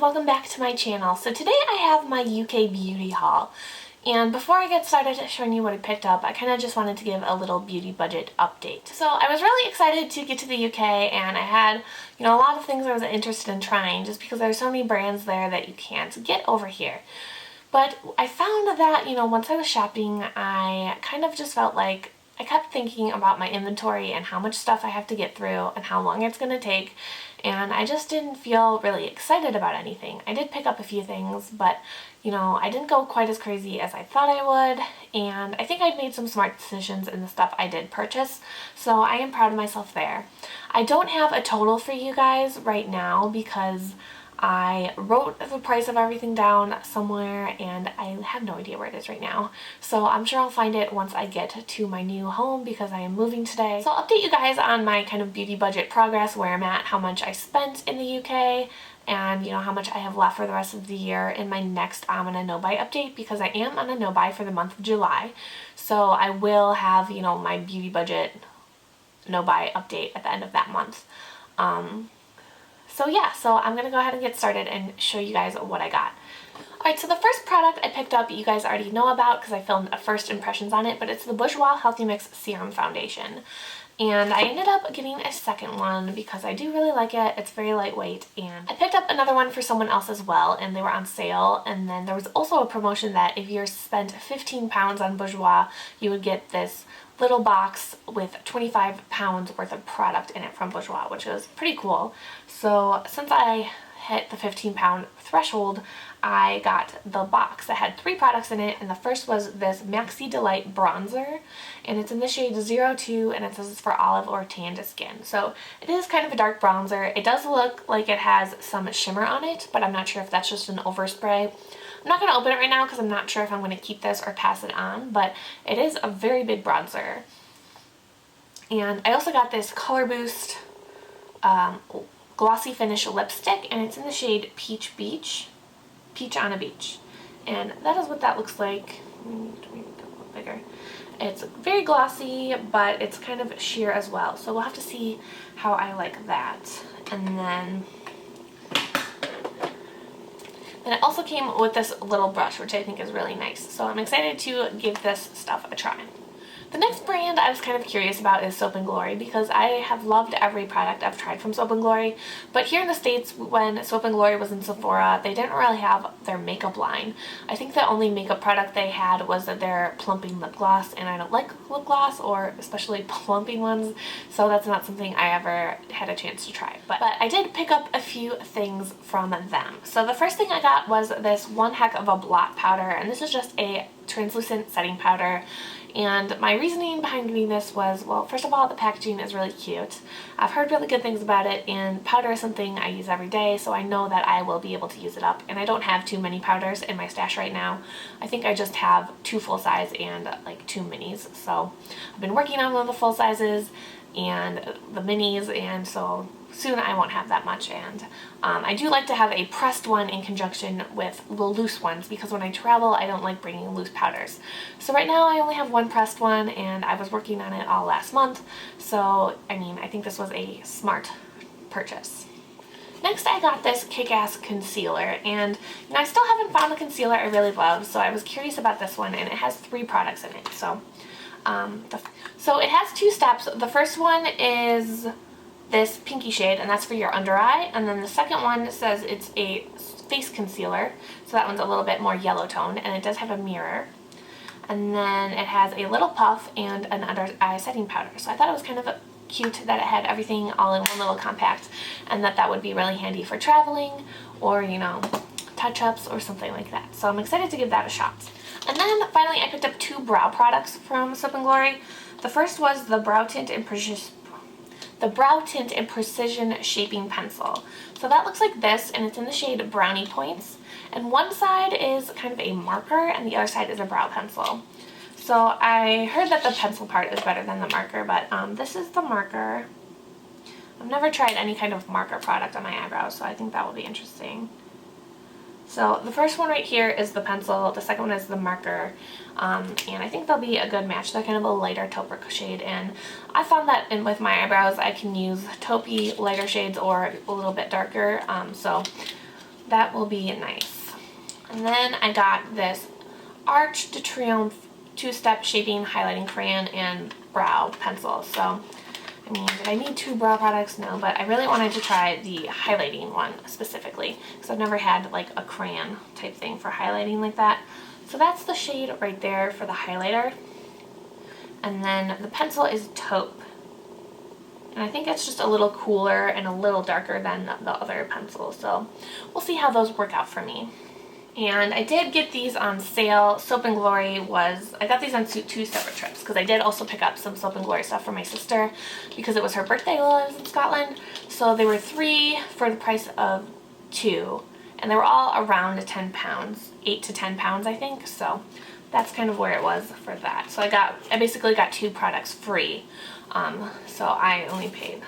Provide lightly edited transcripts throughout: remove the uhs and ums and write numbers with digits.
welcome back to my channel. So today I have my UK beauty haul, and before I get started showing you what I picked up, I kind of just wanted to give a little beauty budget update. So I was really excited to get to the UK, and I had a lot of things I was interested in trying just because there's so many brands there that you can't get over here. But I found that once I was shopping, I kind of just felt like I kept thinking about my inventory and how much stuff I have to get through and how long it's going to take, and I just didn't feel really excited about anything. I did pick up a few things, but I didn't go quite as crazy as I thought I would, and I think I've made some smart decisions in the stuff I did purchase, so I am proud of myself there. I don't have a total for you guys right now because I wrote the price of everything down somewhere and I have no idea where it is right now. So I'm sure I'll find it once I get to my new home because I am moving today. So I'll update you guys on my kind of beauty budget progress, where I'm at, how much I spent in the UK, and how much I have left for the rest of the year in my next I'm on a no-buy update, because I am on a no-buy for the month of July. So I will have, my beauty budget no-buy update at the end of that month. So I'm going to go ahead and get started and show you guys what I got. Alright, so the first product I picked up you guys already know about because I filmed a first impressions on it, but it's the Bourjois Healthy Mix Serum Foundation. And I ended up getting a second one because I do really like it. It's very lightweight, and I picked up another one for someone else as well, and they were on sale. And then there was also a promotion that if you spent £15 on Bourjois, you would get this little box with 25 pounds worth of product in it from Bourjois, which was pretty cool. So since I hit the 15-pound threshold, I got the box that had 3 products in it, and the first was this Maxi Delight bronzer, and it's in the shade 02, and it says it's for olive or tanned skin. So it is kind of a dark bronzer. It does look like it has some shimmer on it, but I'm not sure if that's just an overspray. I'm not going to open it right now because I'm not sure if I'm going to keep this or pass it on, but it is a very big bronzer. And I also got this Color Boost Glossy Finish Lipstick, and it's in the shade Peach on a Beach. And that is what that looks like. Let me make it a little bigger. It's very glossy, but it's kind of sheer as well. So we'll have to see how I like that. And then it also came with this little brush, which I think is really nice. So I'm excited to give this stuff a try. The next brand I was kind of curious about is Soap & Glory, because I have loved every product I've tried from Soap & Glory, but here in the States, when Soap & Glory was in Sephora, they didn't really have their makeup line. I think the only makeup product they had was their plumping lip gloss, and I don't like lip gloss, or especially plumping ones, so that's not something I ever had a chance to try. But I did pick up a few things from them. So the first thing I got was this One Heck of a Blot Powder, and this is just a translucent setting powder. And my reasoning behind doing this was, well, first of all, the packaging is really cute. I've heard really good things about it, and powder is something I use every day, so I know that I will be able to use it up. And I don't have too many powders in my stash right now. I think I just have 2 full size and like 2 minis. So I've been working on one of the full sizes and the minis, and so soon I won't have that much. And I do like to have a pressed one in conjunction with the loose ones, because when I travel I don't like bringing loose powders. So right now I only have one pressed one, and I was working on it all last month, so I think this was a smart purchase. Next I got this Kick-Ass Concealer, and I still haven't found a concealer I really love, so I was curious about this one, and it has 3 products in it. So it has 2 steps. The first one is this pinky shade, and that's for your under eye, and then the second one says it's a face concealer, so that one's a little bit more yellow toned, and it does have a mirror, and then it has a little puff and an under eye setting powder. So I thought it was kind of cute that it had everything all in one little compact, and that would be really handy for traveling or touch-ups or something like that. So I'm excited to give that a shot. And then finally I picked up 2 brow products from Soap & Glory. The first was the Brow Tint and Precision Shaping Pencil. So that looks like this, and it's in the shade Brownie Points. And one side is kind of a marker, and the other side is a brow pencil. So I heard that the pencil part is better than the marker, but this is the marker. I've never tried any kind of marker product on my eyebrows, so I think that will be interesting. So the first one right here is the pencil, the second one is the marker, and I think they'll be a good match. They're kind of a lighter taupe shade, and I found that with my eyebrows I can use taupey lighter shades or a little bit darker, so that will be nice. And then I got this Arch de Triomphe two-step shaping highlighting crayon and brow pencil. So, I mean, did I need 2 brow products? No, but I really wanted to try the highlighting one specifically because I've never had like a crayon type thing for highlighting like that. So that's the shade right there for the highlighter. And then the pencil is taupe. And I think it's just a little cooler and a little darker than the other pencils. So we'll see how those work out for me. And I did get these on sale. Soap & Glory was, I got these on 2 separate trips because I did also pick up some Soap & Glory stuff for my sister because it was her birthday while I was in Scotland. So they were 3 for the price of 2. And they were all around 10 pounds, 8 to 10 pounds I think. So that's kind of where it was for that. So I basically got 2 products free. So I only paid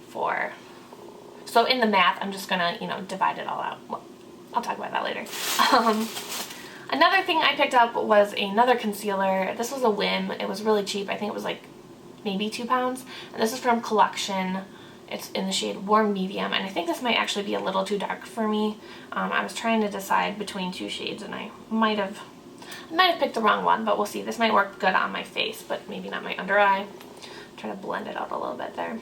for, so in the math I'm just gonna, divide it all out. Well, I'll talk about that later. Another thing I picked up was another concealer. This was a whim. It was really cheap. I think it was like maybe 2 pounds. And this is from Collection. It's in the shade Warm Medium. And I think this might actually be a little too dark for me. I was trying to decide between 2 shades and I might have picked the wrong one, but we'll see. This might work good on my face, but maybe not my under eye. Try to blend it out a little bit there.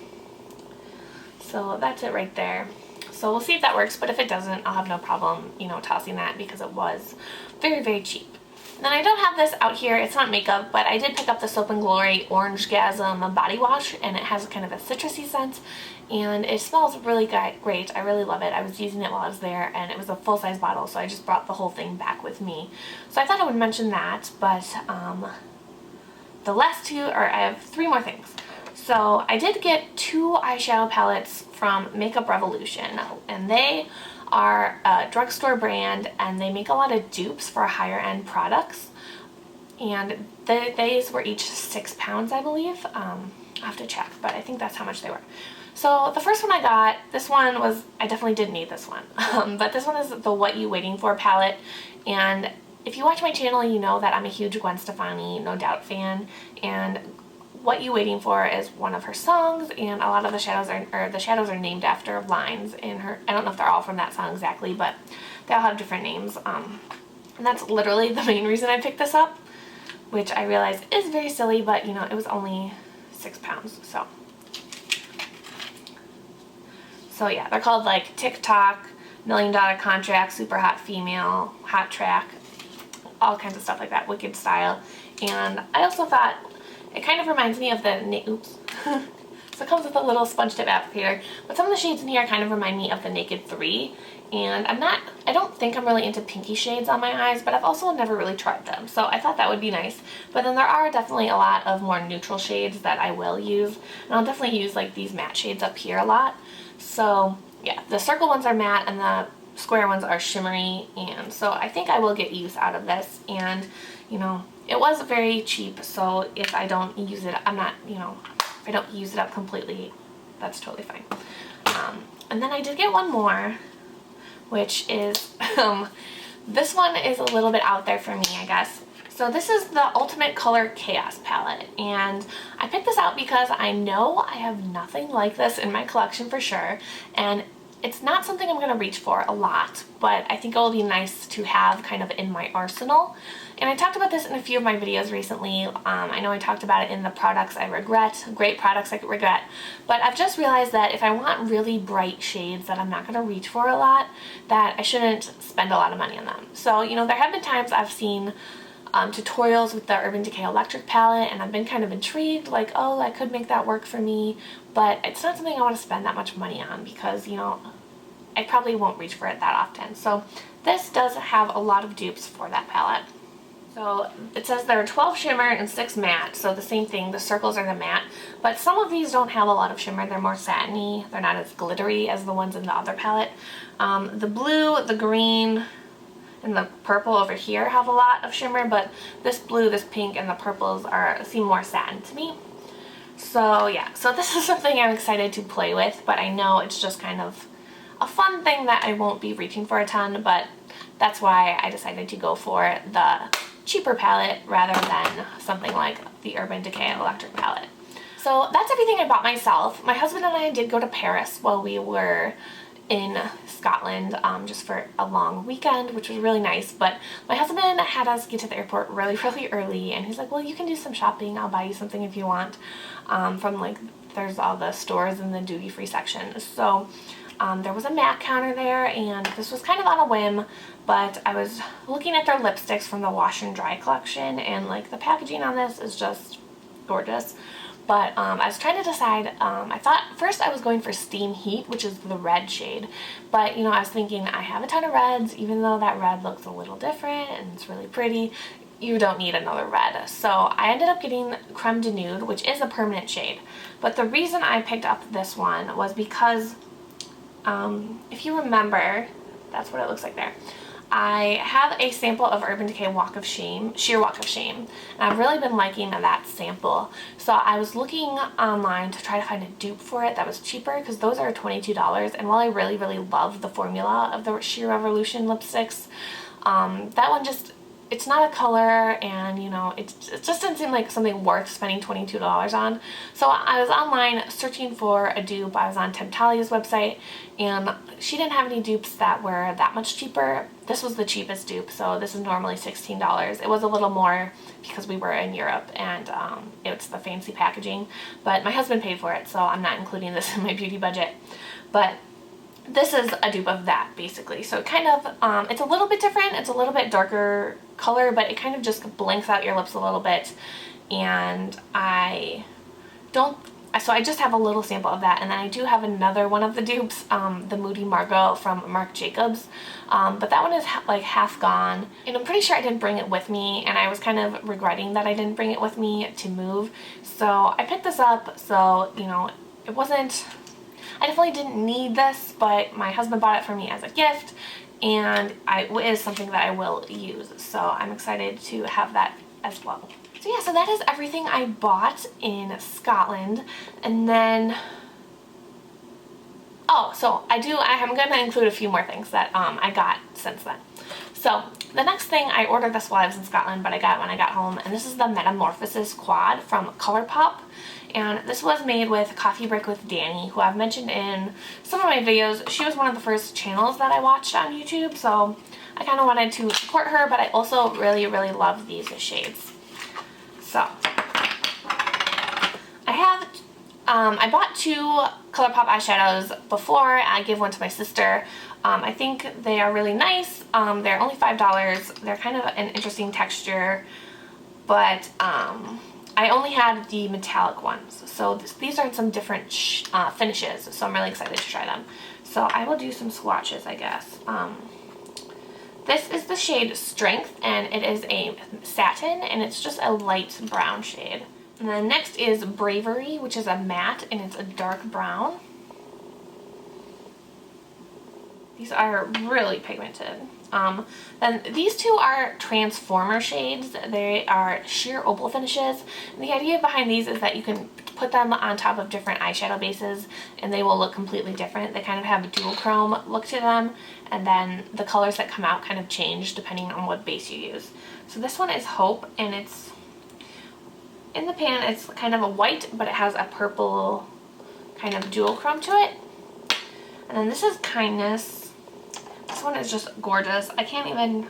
So that's it right there. So we'll see if that works, but if it doesn't, I'll have no problem, tossing that because it was very, very cheap. And then I don't have this out here. It's not makeup, but I did pick up the Soap & Glory Orange Gasm body wash, and it has kind of a citrusy scent, and it smells really great. I really love it. I was using it while I was there, and it was a full-size bottle, so I just brought the whole thing back with me. So I thought I would mention that, but the last 2 are, I have 3 more things. So I did get 2 eyeshadow palettes from Makeup Revolution, and they are a drugstore brand, and they make a lot of dupes for higher end products, and these were each 6 pounds I believe. I'll have to check, but I think that's how much they were. So the first one I got, this one was, I definitely did need this one, but this one is the What You Waiting For palette, and if you watch my channel you know that I'm a huge Gwen Stefani No Doubt fan, and What You Waiting For is one of her songs, and a lot of the shadows are named after lines in her. I don't know if they're all from that song exactly, but they all have different names. And that's literally the main reason I picked this up, which I realize is very silly, but it was only 6 pounds. So yeah, they're called like TikTok, $1 Million Contract, Super Hot Female, Hot Track, all kinds of stuff like that, Wicked Style. And I also thought it kind of reminds me of the, oops, so it comes with a little sponge tip applicator, but some of the shades in here kind of remind me of the Naked 3, and I don't think I'm really into pinky shades on my eyes, but I've also never really tried them, so I thought that would be nice. But then there are definitely a lot of more neutral shades that I will use, and I'll definitely use like these matte shades up here a lot. So yeah, the circle ones are matte and the square ones are shimmery, and so I think I will get use out of this. And it was very cheap, so if I don't use it, I'm not, if I don't use it up completely, that's totally fine. And then I did get one more, which is, this one is a little bit out there for me, I guess. So this is the Ultimate Color Chaos palette, and I picked this out because I know I have nothing like this in my collection for sure, and it's not something I'm going to reach for a lot, but I think it will be nice to have kind of in my arsenal. And I talked about this in a few of my videos recently. I know I talked about it in the products I regret, great products I regret, but I've just realized that if I want really bright shades that I'm not going to reach for a lot, that I shouldn't spend a lot of money on them. So, there have been times I've seen tutorials with the Urban Decay Electric palette, and I've been kind of intrigued, like, oh, I could make that work for me, but it's not something I want to spend that much money on because, I probably won't reach for it that often. So this does have a lot of dupes for that palette. So it says there are 12 shimmer and 6 matte, so the same thing, the circles are the matte, but some of these don't have a lot of shimmer, they're more satiny, they're not as glittery as the ones in the other palette. The blue, the green, and the purple over here have a lot of shimmer, but this blue, this pink, and the purples seem more satin to me. So yeah, so this is something I'm excited to play with, but I know it's just kind of a fun thing that I won't be reaching for a ton, but that's why I decided to go for the cheaper palette rather than something like the Urban Decay Electric palette. So that's everything I bought myself. My husband and I did go to Paris while we were in Scotland just for a long weekend, which was really nice. But my husband had us get to the airport really early, and he's like, well, you can do some shopping, I'll buy you something if you want, from like, there's all the stores in the duty-free section. So there was a MAC counter there, and this was kind of on a whim, but I was looking at their lipsticks from the wash and dry collection, and like the packaging on this is just gorgeous. But I was trying to decide, I thought first I was going for Steam Heat, which is the red shade. But, you know, I was thinking I have a ton of reds, even though that red looks a little different and it's really pretty, you don't need another red. So I ended up getting Creme de Nude, which is a permanent shade. But the reason I picked up this one was because, if you remember, that's what it looks like there. I have a sample of Urban Decay Walk of Shame, Sheer Walk of Shame, and I've really been liking that sample. So I was looking online to try to find a dupe for it that was cheaper, because those are $22, and while I really love the formula of the Sheer Revolution lipsticks, that one just, it's not a color, and you know, it just didn't seem like something worth spending $22 on. So I was online searching for a dupe. I was on Temptalia's website, and she didn't have any dupes that were that much cheaper. This was the cheapest dupe, so this is normally $16. It was a little more because we were in Europe, and it's the fancy packaging, but my husband paid for it, so I'm not including this in my beauty budget. But this is a dupe of that, basically. So kind of, it's a little bit different. It's a little bit darker color, but it kind of just blanks out your lips a little bit. And so I just have a little sample of that. And then I do have another one of the dupes, the Moody Margot from Marc Jacobs. But that one is like half gone. And I'm pretty sure I didn't bring it with me. And I was kind of regretting that I didn't bring it with me to move. So I picked this up. So, you know, it wasn't, I definitely didn't need this, but my husband bought it for me as a gift, and it is something that I will use, so I'm excited to have that as well. So yeah, so that is everything I bought in Scotland. And then, oh, so I'm going to include a few more things that I got since then. So the next thing, I ordered this while I was in Scotland, but I got it when I got home, and this is the Metamorphosis Quad from Colourpop. And this was made with Coffee Break with Danny, who I've mentioned in some of my videos. She was one of the first channels that I watched on YouTube, so I kind of wanted to support her, but I also really love these shades. So I bought two Colourpop eyeshadows before. I gave one to my sister. I think they are really nice. They're only $5. They're kind of an interesting texture, but I only had the metallic ones, so these are in some different finishes, so I'm really excited to try them. So I will do some swatches, I guess. This is the shade Strength, and it is a satin, and it's just a light brown shade. And then next is Bravery, which is a matte, and it's a dark brown. These are really pigmented. Then these two are Transformer shades. They are sheer opal finishes. And the idea behind these is that you can put them on top of different eyeshadow bases and they will look completely different. They kind of have a dual chrome look to them, and then the colors that come out kind of change depending on what base you use. So this one is Hope, and it's in the pan. It's kind of a white, but it has a purple kind of dual chrome to it. And then this is Kindness. This one is just gorgeous. I can't even,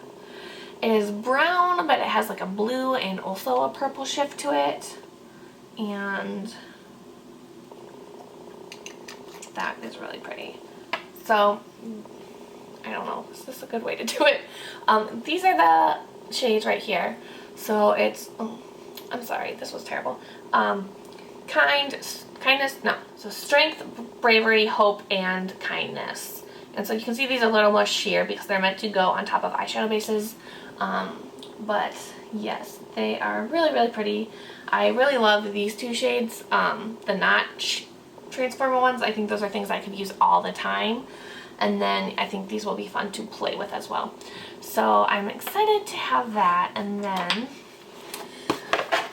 it is brown, but it has like a blue and also a purple shift to it. And that is really pretty. So, I don't know, is this a good way to do it? These are the shades right here. So it's, oh, I'm sorry, this was terrible. Kindness, no. So Strength, Bravery, Hope, and Kindness. And so you can see these are a little more sheer because they're meant to go on top of eyeshadow bases. But yes, they are really pretty. I really love these two shades. The not Transformer ones, I think those are things I could use all the time. And then I think these will be fun to play with as well. So I'm excited to have that. And then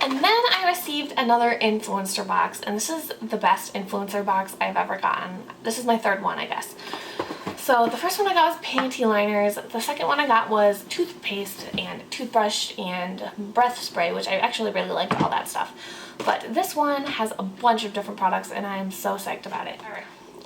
I received another Influenster box, and this is the best Influencer box I've ever gotten. This is my third one, I guess. So the first one I got was panty liners. The second one I got was toothpaste and toothbrush and breath spray, which I actually really liked all that stuff. But this one has a bunch of different products, and I am so psyched about it.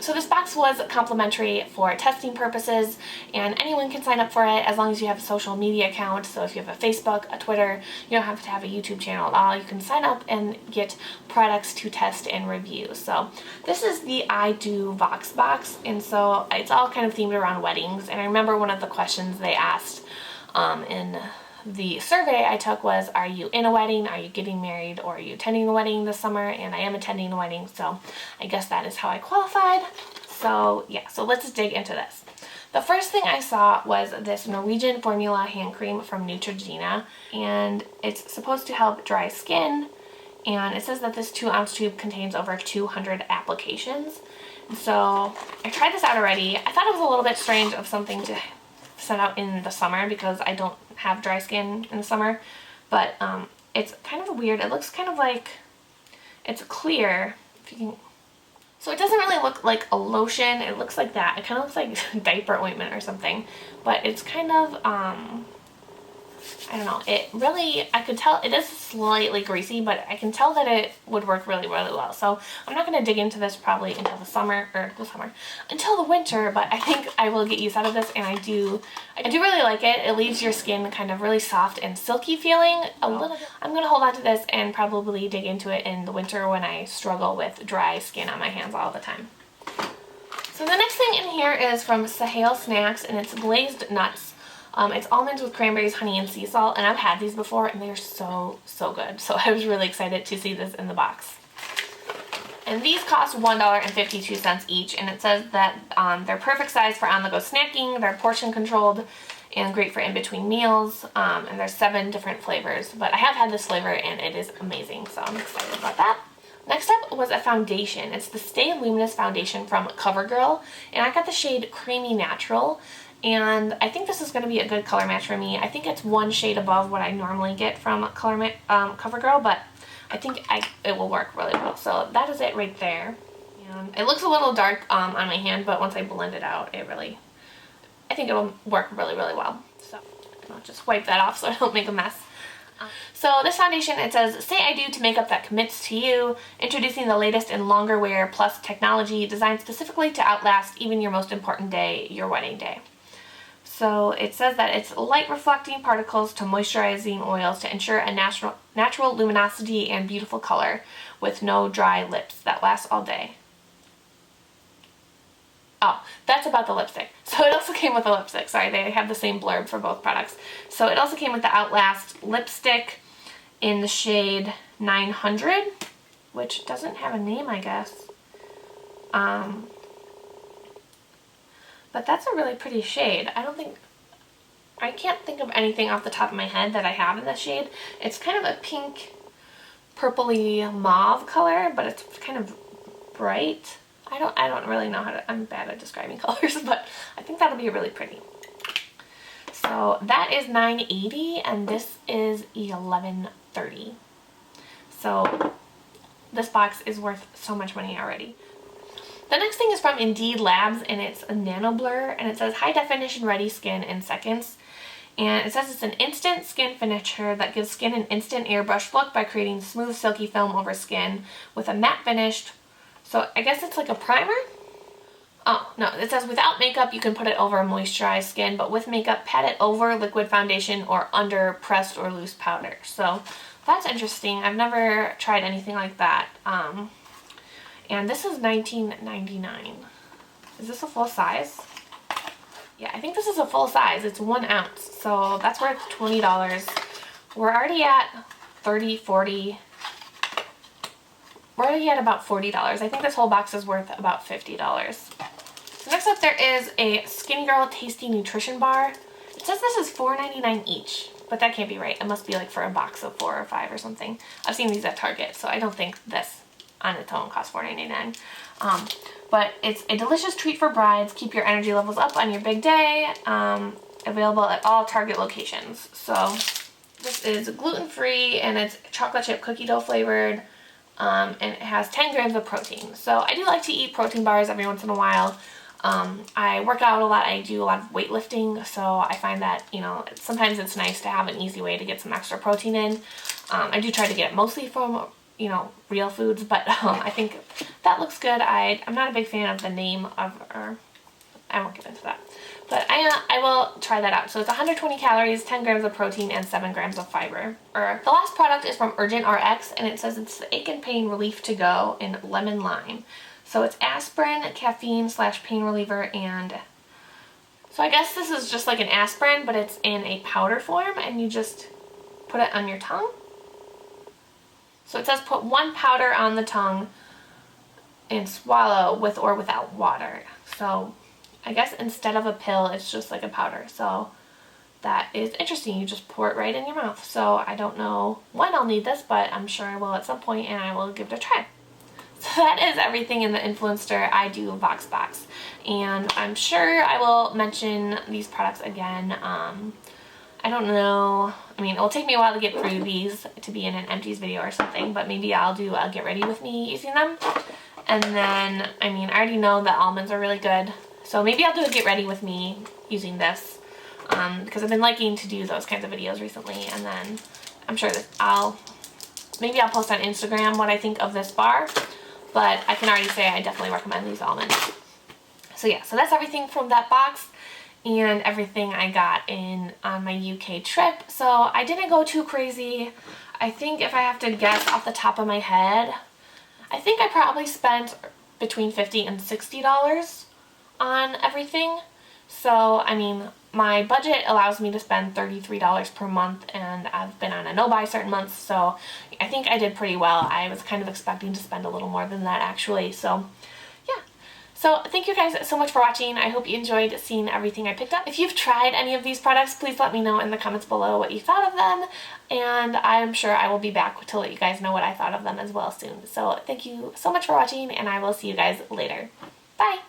So this box was complimentary for testing purposes, and anyone can sign up for it as long as you have a social media account. So if you have a Facebook, a Twitter, you don't have to have a YouTube channel at all. You can sign up and get products to test and review. So this is the I Do Vox box, and so it's all kind of themed around weddings. And I remember one of the questions they asked in the survey I took was, are you in a wedding, are you getting married, or are you attending a wedding this summer? And I am attending a wedding, so I guess that is how I qualified. So yeah, so let's dig into this. The first thing I saw was this Norwegian formula hand cream from Neutrogena, and it's supposed to help dry skin, and it says that this 2-ounce tube contains over 200 applications. And so I tried this out already. I thought it was a little bit strange of something to send out in the summer because I don't have dry skin in the summer, but it's kind of weird. It looks kind of like it's clear, if you can. So it doesn't really look like a lotion. It looks like that. It kind of looks like diaper ointment or something, but it's kind of I don't know. It really, I could tell it is slightly greasy, but I can tell that it would work really, really well. So I'm not going to dig into this probably until until the winter, but I think I will get use out of this, and I do really like it. It leaves your skin kind of really soft and silky feeling a little bit. I'm going to hold on to this and probably dig into it in the winter when I struggle with dry skin on my hands all the time. So the next thing in here is from Sahel Snacks, and it's glazed nuts. It's almonds with cranberries, honey, and sea salt, and I've had these before, and they're so good. So I was really excited to see this in the box. And these cost $1.52 each, and it says that they're perfect size for on-the-go snacking, they're portion controlled, and great for in-between meals, and there's 7 different flavors. But I have had this flavor, and it is amazing, so I'm excited about that. Next up was a foundation. It's the Stay Luminous foundation from CoverGirl, and I got the shade Creamy Natural. And I think this is going to be a good color match for me. I think it's one shade above what I normally get from CoverGirl, but I think it will work really well. So that is it right there. And it looks a little dark on my hand, but once I blend it out, I think it'll work really, really well. So I'll just wipe that off so I don't make a mess. So this foundation, it says, say I do to makeup that commits to you, introducing the latest in longer wear plus technology designed specifically to outlast even your most important day, your wedding day. So it says that it's light reflecting particles to moisturizing oils to ensure a natural luminosity and beautiful color with no dry lips that last all day. Oh, that's about the lipstick. So it also came with a lipstick. Sorry, they have the same blurb for both products. So it also came with the Outlast lipstick in the shade 900, which doesn't have a name, I guess. But that's a really pretty shade. I can't think of anything off the top of my head that I have in this shade. It's kind of a pink, purpley mauve color, but it's kind of bright. I don't really know how to, I'm bad at describing colors, but I think that'll be really pretty. So that is $9.80 and this is $11.30. So this box is worth so much money already. The next thing is from Indeed Labs, and it's a nano blur, and it says high definition ready skin in seconds. And it says it's an instant skin finisher that gives skin an instant airbrush look by creating smooth silky film over skin with a matte finish. So I guess it's like a primer? Oh, no, it says without makeup you can put it over moisturized skin, but with makeup pat it over liquid foundation or under pressed or loose powder. So that's interesting. I've never tried anything like that. And this is $19.99. Is this a full size? Yeah, I think this is a full size. It's 1 ounce, so that's worth $20. We're already at $30, $40. We're already at about $40. I think this whole box is worth about $50. So next up there is a Skinny Girl Tasty Nutrition Bar. It says this is $4.99 each, but that can't be right. It must be like for a box of 4 or 5 or something. I've seen these at Target, so I don't think this on its own costs $4.99. But it's a delicious treat for brides. Keep your energy levels up on your big day. Available at all Target locations. So this is gluten-free and it's chocolate chip cookie dough flavored. And it has 10 grams of protein. So I do like to eat protein bars every once in a while. I work out a lot. I do a lot of weightlifting. So I find that, you know, sometimes it's nice to have an easy way to get some extra protein in. I do try to get it mostly from you know, real foods, but I think that looks good. I'm not a big fan of the name of, or I won't get into that. But I will try that out. So it's 120 calories, 10 grams of protein, and 7 grams of fiber. The last product is from Urgent RX, and it says it's the ache and pain relief to go in lemon lime. So it's aspirin, caffeine / pain reliever, and so I guess this is just like an aspirin, but it's in a powder form, and you just put it on your tongue. So it says put 1 powder on the tongue and swallow with or without water. So I guess instead of a pill, it's just like a powder. So that is interesting. You just pour it right in your mouth. So I don't know when I'll need this, but I'm sure I will at some point, and I will give it a try. So that is everything in the Influenster I Do Vox box. And I'm sure I will mention these products again. I don't know. I mean, it will take me a while to get through these to be in an empties video or something, but maybe I'll do a get ready with me using them. And then, I mean, I already know that almonds are really good. So maybe I'll do a get ready with me using this because I've been liking to do those kinds of videos recently. And then I'm sure that maybe I'll post on Instagram what I think of this bar. But I can already say I definitely recommend these almonds. So yeah, so that's everything from that box and everything I got on my UK trip. So I didn't go too crazy. I think if I have to guess off the top of my head, I think I probably spent between $50 and $60 on everything. So, I mean, my budget allows me to spend $33 per month, and I've been on a no-buy certain months, so I think I did pretty well. I was kind of expecting to spend a little more than that, actually, so yeah. So thank you guys so much for watching. I hope you enjoyed seeing everything I picked up. If you've tried any of these products, please let me know in the comments below what you thought of them, and I'm sure I will be back to let you guys know what I thought of them as well soon. So thank you so much for watching, and I will see you guys later. Bye!